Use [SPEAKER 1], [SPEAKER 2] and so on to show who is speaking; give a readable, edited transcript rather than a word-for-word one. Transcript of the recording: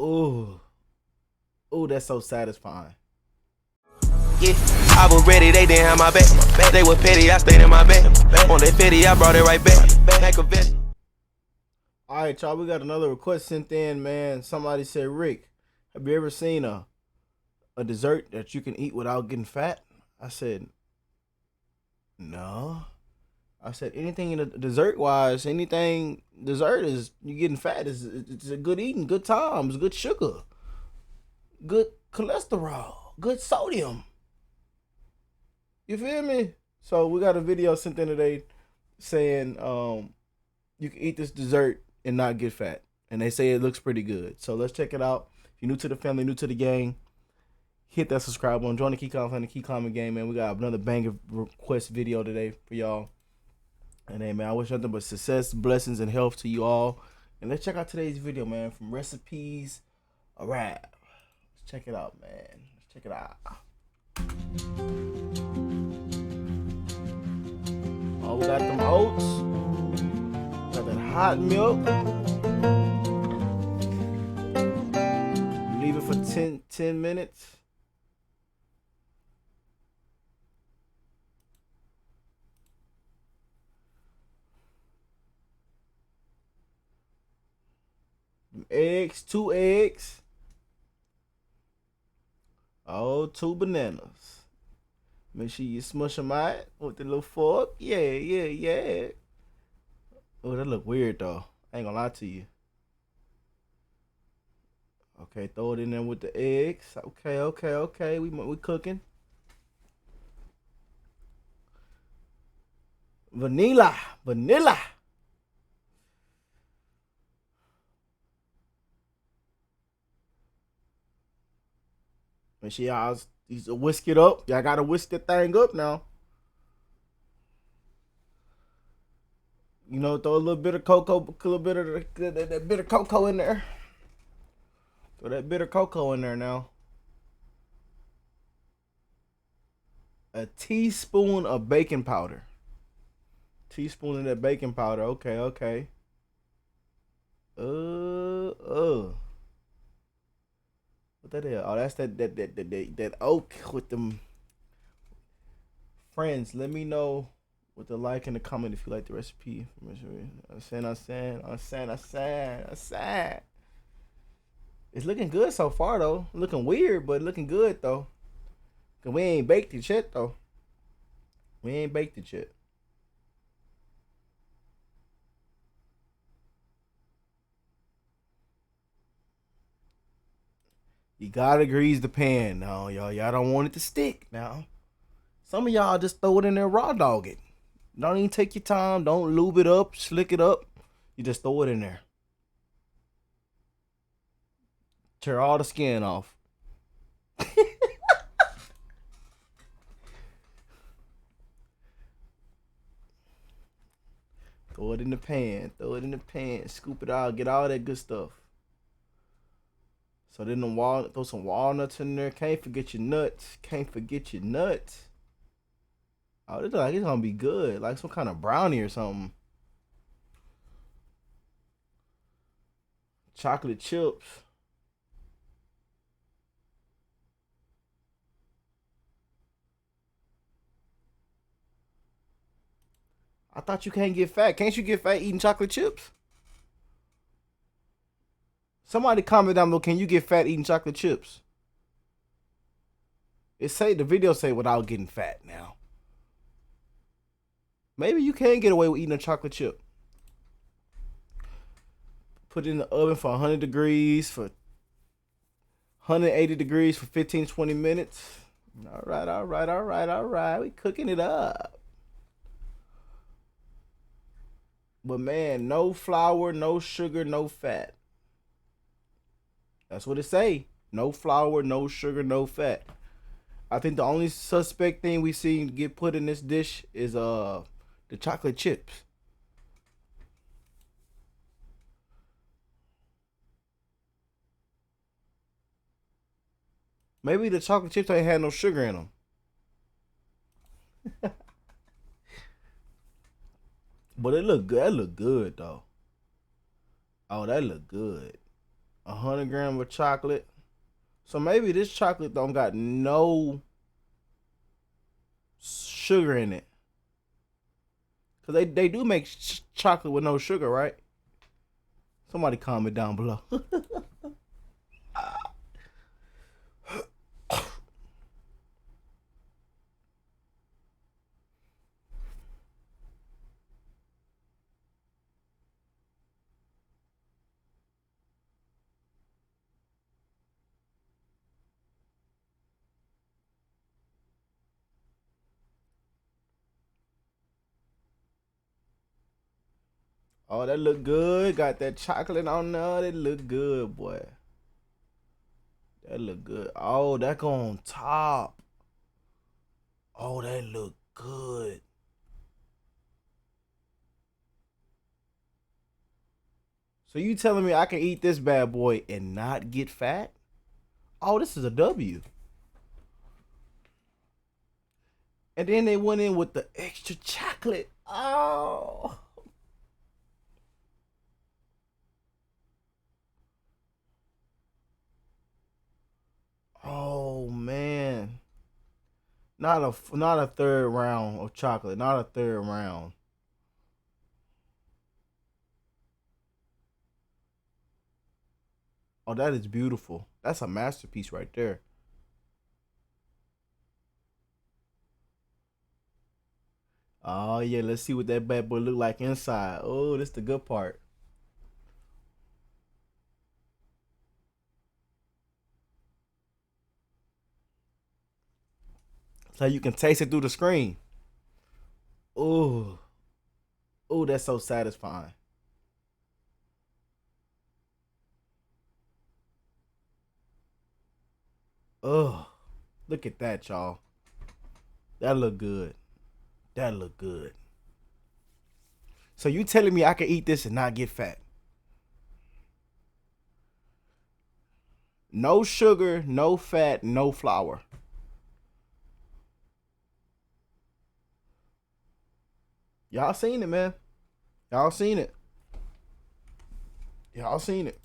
[SPEAKER 1] Oh, oh, that's so satisfying.
[SPEAKER 2] Yeah, I was ready, they didn't have my back. They were petty, I stayed in my bed. On that petty, I brought it right back.
[SPEAKER 1] All right, y'all, we got another request sent in, man. Somebody said, Rick, have you ever seen a dessert that you can eat without getting fat? I said, no. I said, anything in the dessert wise, anything dessert is you getting fat is it's a good eating, good times, good sugar, good cholesterol, good sodium. You feel me? So we got a video sent in today saying you can eat this dessert and not get fat. And they say it looks pretty good. So let's check it out. If you're new to the family, new to the gang, hit that subscribe button. Join the Key Climbing, the Key Climbing gang, man. We got another banger request video today for y'all. And hey, man, I wish nothing but success, blessings, and health to you all. And let's check out today's video, man, from Recipes Arabe. Let's check it out, man. Let's check it out. Oh, we got them oats. Got that hot milk. Leave it for 10 minutes. Eggs, 2 eggs. Oh, 2 bananas. Make sure you smush them out with the little fork. Yeah. Oh, that look weird though. I ain't gonna lie to you. Okay, throw it in there with the eggs. Okay. We cooking. Vanilla. Make sure y'all whisk it up. Y'all gotta whisk that thing up now. You know, throw a little bit of cocoa, a little bit of that bit of cocoa in there. Throw that bit of cocoa in there now. A teaspoon of baking powder. Teaspoon of that baking powder. Okay. What that is? Oh, that's that oak with them. Friends, let me know with the like and the comment if you like the recipe. I'm saying. It's looking good so far though. Looking weird, but looking good though. Cause we ain't baked it yet though. You gotta grease the pan now, y'all. Y'all don't want it to stick now. Some of y'all just throw it in there raw dog it. Don't even take your time. Don't lube it up, slick it up. You just throw it in there. Tear all the skin off. Throw it in the pan. Scoop it out. Get all that good stuff. So then throw some walnuts in there. Can't forget your nuts. Oh, this like it's gonna be good. Like some kind of brownie or something. Chocolate chips. I thought you can't get fat. Can't you get fat eating chocolate chips? Somebody comment down below, can you get fat eating chocolate chips? The video say without getting fat now. Maybe you can get away with eating a chocolate chip. Put it in the oven for 100 degrees, for 180 degrees for 15-20 minutes. All right. We cooking it up. But man, no flour, no sugar, no fat. That's what it say. No flour, no sugar, no fat. I think the only suspect thing we see get put in this dish is the chocolate chips. Maybe the chocolate chips ain't had no sugar in them. But it look good. That look good though. Oh, that look good. 100 grams of chocolate. So maybe this chocolate don't got no sugar in it. Cause they do make chocolate with no sugar, right? Somebody comment down below. Oh, that look good. Got that chocolate on there. That look good, boy. That look good. Oh, that go on top. Oh, that look good. So you telling me I can eat this bad boy and not get fat? Oh, this is a W. And then they went in with the extra chocolate. Oh. Oh man. Not a third round of chocolate. Not a third round. Oh, that is beautiful. That's a masterpiece right there. Oh yeah, let's see what that bad boy look like inside. Oh, this the good part. So you can taste it through the screen. Oh, oh, that's so satisfying. Oh, look at that, y'all. That look good. That look good. So you telling me I can eat this and not get fat? No sugar, no fat, no flour. Y'all seen it, man. Y'all seen it. Y'all seen it.